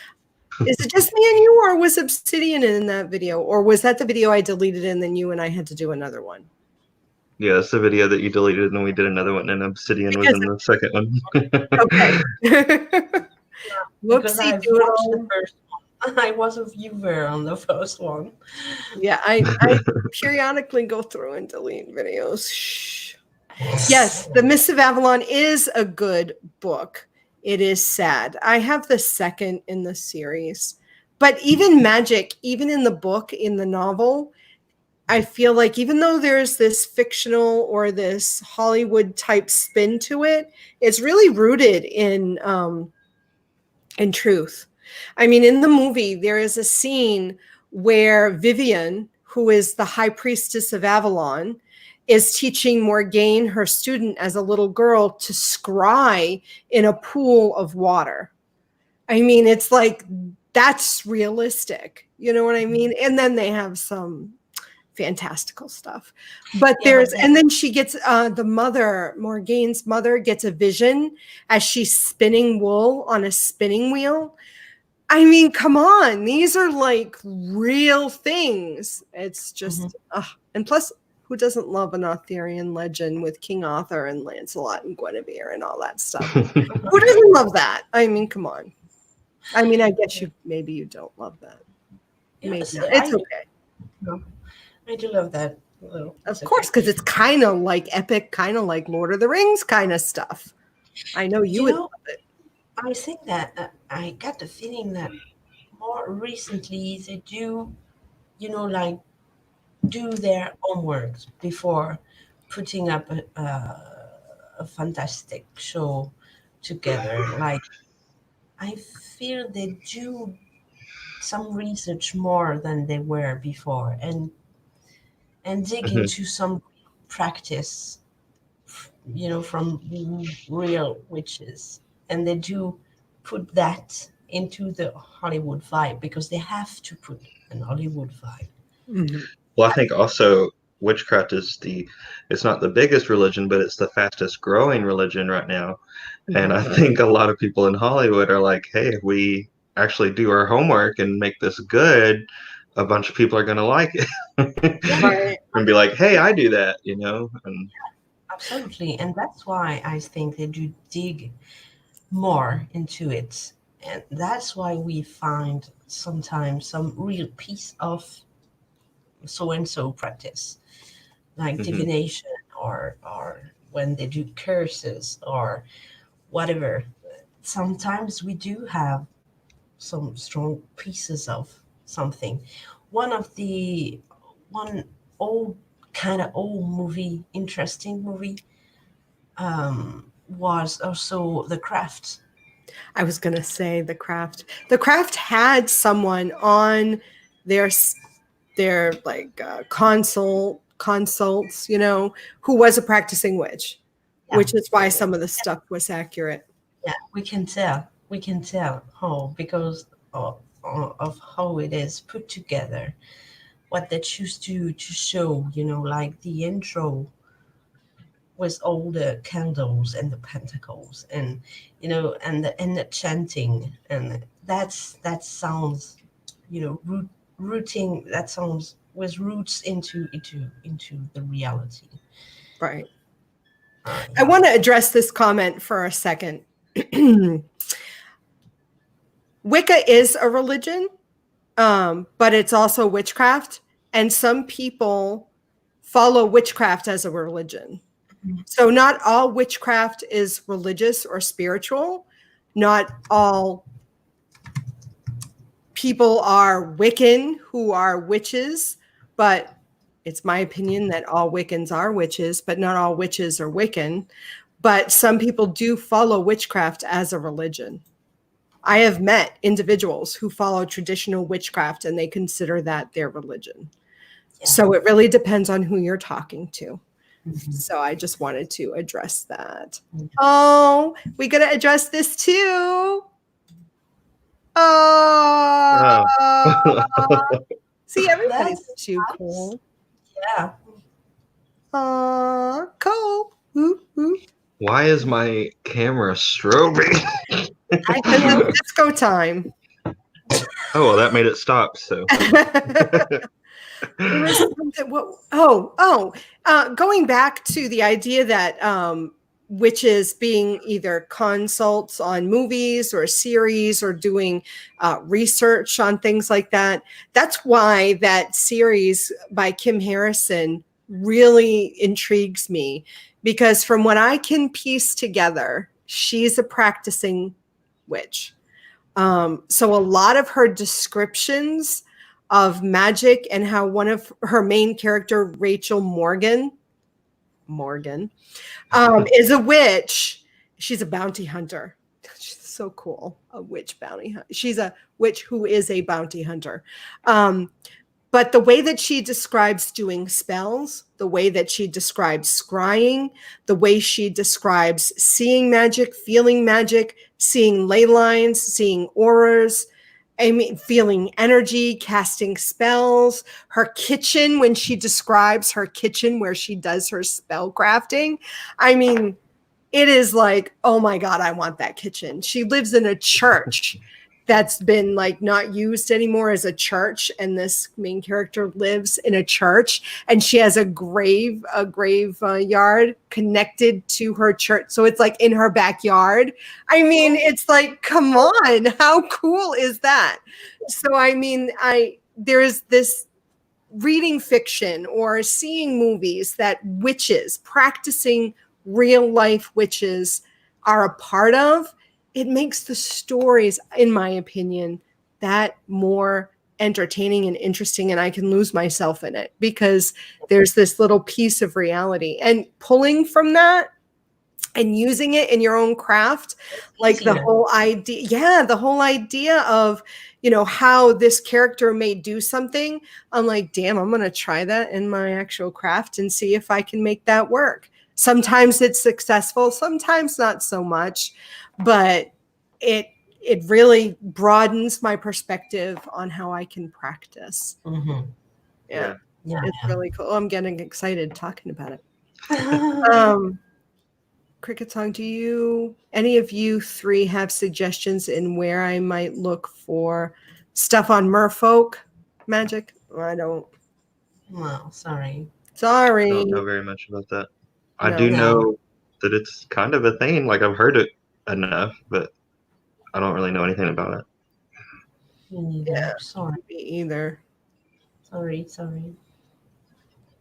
Is it just me and you, or was Obsidian in that video? Or was that the video I deleted and then you and I had to do another one? Yeah, it's the video that you deleted, and then we did another one, and Obsidian was in the second one. Okay. Because I watched doodle. the first one. I was a viewer on the first one. Yeah, I periodically go through and delete videos. Shh. Yes, The Mists of Avalon is a good book. It is sad. I have the second in the series. But even magic, even in the book, in the novel, I feel like even though there's this fictional or this Hollywood type spin to it, it's really rooted in truth. I mean, in the movie, there is a scene where Vivian, who is the high priestess of Avalon, is teaching Morgaine, her student as a little girl, to scry in a pool of water. I mean, it's like, that's realistic. You know what I mean? And then they have some fantastical stuff. But and then she gets, Morgaine's mother gets a vision as she's spinning wool on a spinning wheel. I mean, come on. These are like real things. It's just, and plus, who doesn't love an Arthurian legend with King Arthur and Lancelot and Guinevere and all that stuff? Who doesn't love that? I mean, come on. I mean, I guess maybe you don't love that. Maybe not. It's okay. No, I do love that. Of course, because it's kind of like epic, kind of like Lord of the Rings kind of stuff. I know you would love it. I think that I got the feeling that more recently they do, do their homework before putting up a fantastic show together. Like, I feel they do some research more than they were before, and dig Mhm. into some practice, from real witches, and they do put that into the Hollywood vibe because they have to put an Hollywood vibe. Mhm. Well, I think also witchcraft is it's not the biggest religion, but it's the fastest growing religion right now. And I think a lot of people in Hollywood are like, hey, if we actually do our homework and make this good, a bunch of people are going to like it. Right. And be like, hey, I do that, And Absolutely, and that's why I think they do dig more into it, and that's why we find sometimes some real piece of so and so practice, like Mhm. divination, or when they do curses or whatever. Sometimes we do have some strong pieces of something. One of the one old kind of old movie, interesting movie, was also The Craft. I was going to say The Craft. The Craft had someone on their like consults, who was a practicing witch, Yeah, which is why some of the stuff was accurate. yeah, we can tell. We can tell how because of how it is put together, what they choose to show. Like the intro with all the candles and the pentacles, and and the chanting, and that sounds, rooting. That sounds with roots into the reality. Right. I Yeah. want to address this comment for a second. Wicca is a religion, but it's also witchcraft. And some people follow witchcraft as a religion. So not all witchcraft is religious or spiritual. Not all people are Wiccan who are witches, but it's my opinion that all Wiccans are witches, but not all witches are Wiccan. But some people do follow witchcraft as a religion. I have met individuals who follow traditional witchcraft and they consider that their religion. Yeah. So it really depends on who you're talking to. Mhm. So I just wanted to address that. Mhm. Oh, we got to address this too. Oh. See, everybody's That's too nice. cool. Yeah. Cool. Ooh, ooh. Why is my camera strobing? And then disco time. Oh, well, that made it stop. So, There was something. Going back to the idea that witches being either consults on movies or series or doing research on things like that. That's why that series by Kim Harrison really intrigues me, because from what I can piece together, she's a practicing witch. So a lot of her descriptions of magic and how one of her main character, Rachel Morgan, is a witch. She's a bounty hunter. She's so cool. A witch bounty hunter. She's a witch who is a bounty hunter. But the way that she describes doing spells, the way that she describes scrying, the way she describes seeing magic, feeling magic, seeing ley lines, seeing auras, feeling energy, casting spells, her kitchen, when she describes her kitchen where she does her spell crafting. I mean, it is like, oh my God, I want that kitchen. She lives in a church that's been like not used anymore as a church. And this main character lives in a church and she has a grave yard connected to her church. So it's like in her backyard. I mean, it's like, come on, how cool is that? So, I mean, there's this reading fiction or seeing movies that witches, practicing real life witches, are a part of. It makes the stories, in my opinion, that more entertaining and interesting, and I can lose myself in it because there's this little piece of reality, and pulling from that and using it in your own craft, like the whole idea of, you know, how this character may do something. I'm like, damn, I'm going to try that in my actual craft and see if I can make that work. Sometimes it's successful, sometimes not so much, but it really broadens my perspective on how I can practice. Mm-hmm. Yeah. It's really cool. I'm getting excited talking about it. CricketSong, do any of you three have suggestions in where I might look for stuff on Merfolk Magic? I don't. Well, sorry. I don't know very much about that. I do know that it's kind of a thing. Like, I've heard it enough, but I don't really know anything about it. Me neither. Yeah, Sorry. me either. Sorry.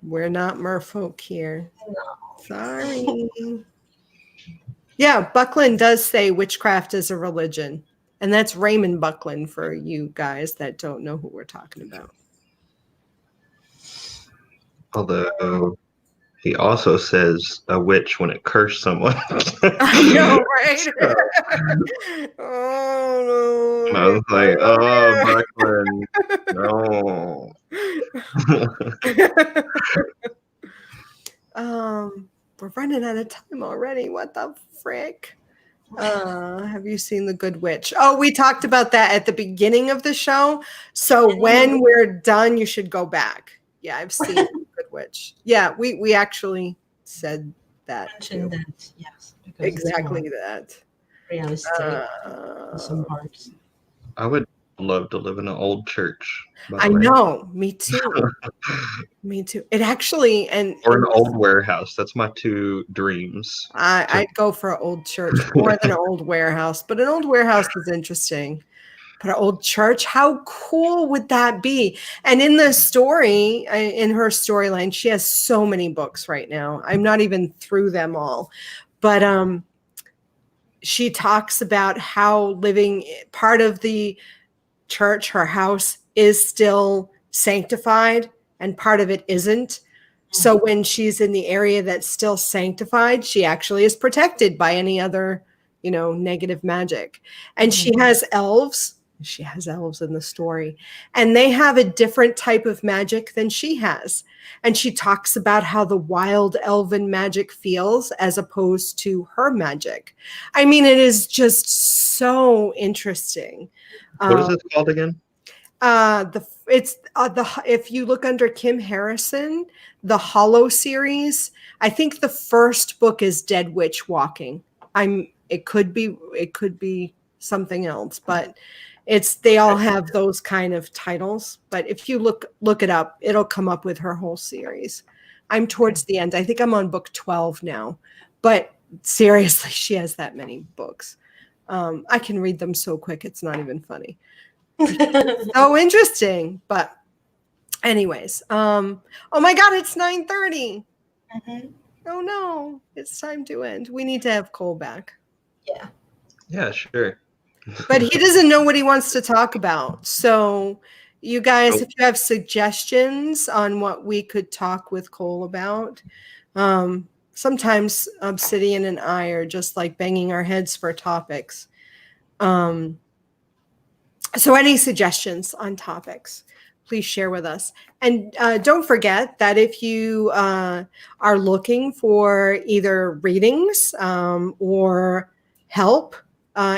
We're not Merfolk here. No. Sorry. Yeah, Buckland does say witchcraft is a religion. And that's Raymond Buckland for you guys that don't know who we're talking about. Although he also says a witch when it cursed someone. I know, right? Oh, no. I was like, oh, Buckland, no. We're running out of time already. What the frick? Have you seen The Good Witch? Oh, we talked about that at the beginning of the show. So when we're done, you should go back. Yeah, I've seen The Good Witch. Yeah, we actually said that. Mentioned that, yes. Exactly that. Realistic in some parts. I would love to live in an old church. I know. Me too. Me too. It actually or an old warehouse. That's my two dreams. I'd go for an old church more than an old warehouse, but an old warehouse is interesting. But an old church, how cool would that be? And in the story, in her storyline, she has so many books right now. I'm not even through them all, but she talks about how living part of the church, her house, is still sanctified and part of it isn't. So when she's in the area that's still sanctified, she actually is protected by any other, you know, negative magic. And she has elves. She has elves in the story, and they have a different type of magic than she has. And she talks about how the wild elven magic feels as opposed to her magic. I mean, it is just so interesting. What is it called again? If you look under Kim Harrison, the Hollow series, I think the first book is Dead Witch Walking. It could be something else, but they all have those kind of titles. But if you look it up, it'll come up with her whole series. I'm towards the end. I think I'm on book 12 now, but seriously, she has that many books. I can read them so quick. It's not even funny. So interesting. But anyways, oh my God, it's 9:30. Oh no, it's time to end. We need to have Cole back. Yeah, sure. But he doesn't know what he wants to talk about. So you guys, if you have suggestions on what we could talk with Cole about, sometimes Obsidian and I are just like banging our heads for topics. So any suggestions on topics, please share with us. And don't forget that if you are looking for either readings or help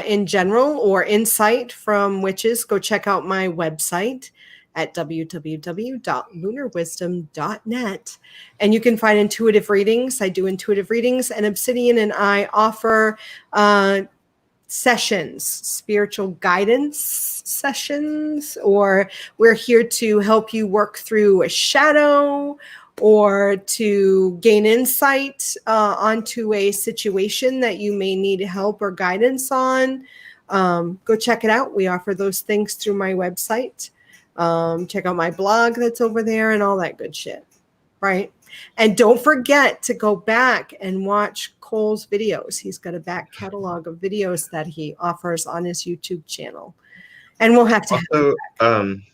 in general or insight from witches, go check out my website at www.lunarwisdom.net. And you can find intuitive readings. I do intuitive readings, and Obsidian and I offer sessions, spiritual guidance sessions, or we're here to help you work through a shadow or to gain insight onto a situation that you may need help or guidance on. Go check it out. We offer those things through my website. Check out my blog that's over there and all that good shit, right? And don't forget to go back and watch Cole's videos. He's got a back catalog of videos that he offers on his YouTube channel. And we'll have to Also,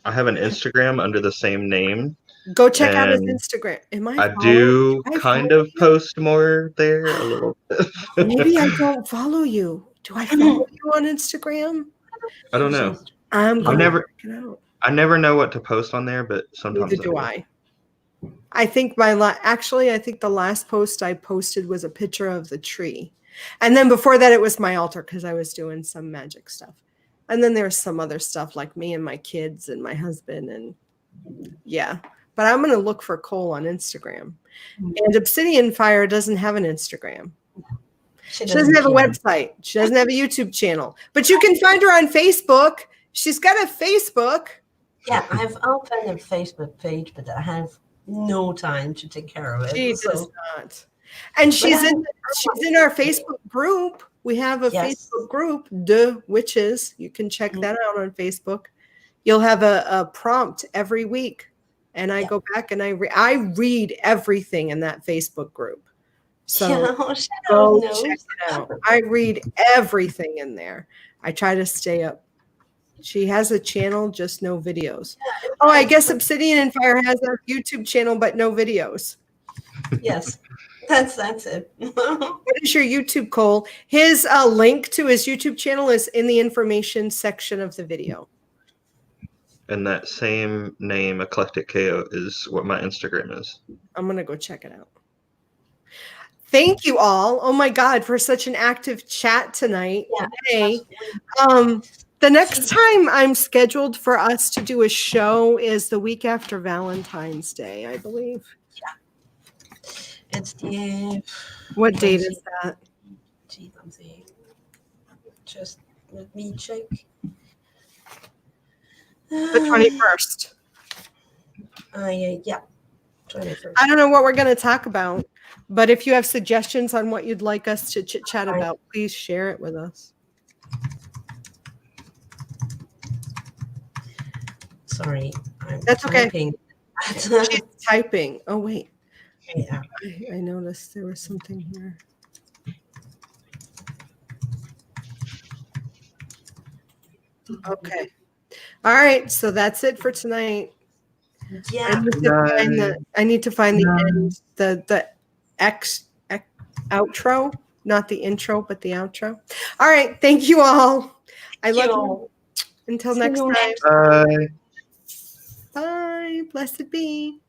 I have an Instagram under the same name. go check out his And Instagram. Am I I following? do I kind follow of you? post more there a little bit. Maybe I don't follow you. Do I follow you on Instagram? I don't know. I'm gonna never- check it out. I never know what to post on there, but sometimes Neither do I. I think actually, I think the last post I posted was a picture of the tree. And then before that, it was my altar because I was doing some magic stuff. And then there's some other stuff like me and my kids and my husband. And yeah, but I'm going to look for Cole on Instagram. And ObsidianFire doesn't have an Instagram. She doesn't have a website. She doesn't have a YouTube channel. But you can find her on Facebook. She's got a Facebook. Yeah, I've opened a Facebook page, but I have no time to take care of it. She does not. And she's in our Facebook group. We have a Facebook group, Deux, Wytches. You can check that out on Facebook. You'll have a prompt every week. And I go back and I read everything in that Facebook group. So go check it out. I read everything in there. I try to stay up. She has a channel, just no videos. Oh, I guess ObsidianFire has a YouTube channel, but no videos. Yes, that's it. What is your YouTube, Cole? His link to his YouTube channel is in the information section of the video. And that same name, Eclectic Chaote, is what my Instagram is. I'm going to go check it out. Thank you all. Oh my God, for such an active chat tonight. Today. The next time I'm scheduled for us to do a show is the week after Valentine's Day, I believe. Yeah. It's the... What date is that? Gee, let me see. Just let me check. The 21st. Yeah. 21st. I don't know what we're going to talk about, but if you have suggestions on what you'd like us to chit-chat about, please share it with us. Sorry, That's typing. Okay. She's typing. Oh, wait. Yeah. I noticed there was something here. Okay. All right. So that's it for tonight. Yeah. I need to find the end, the outro, not the intro, but the outro. All right. Thank you all. I love you. Until next time. Bye. Bye. Blessed be.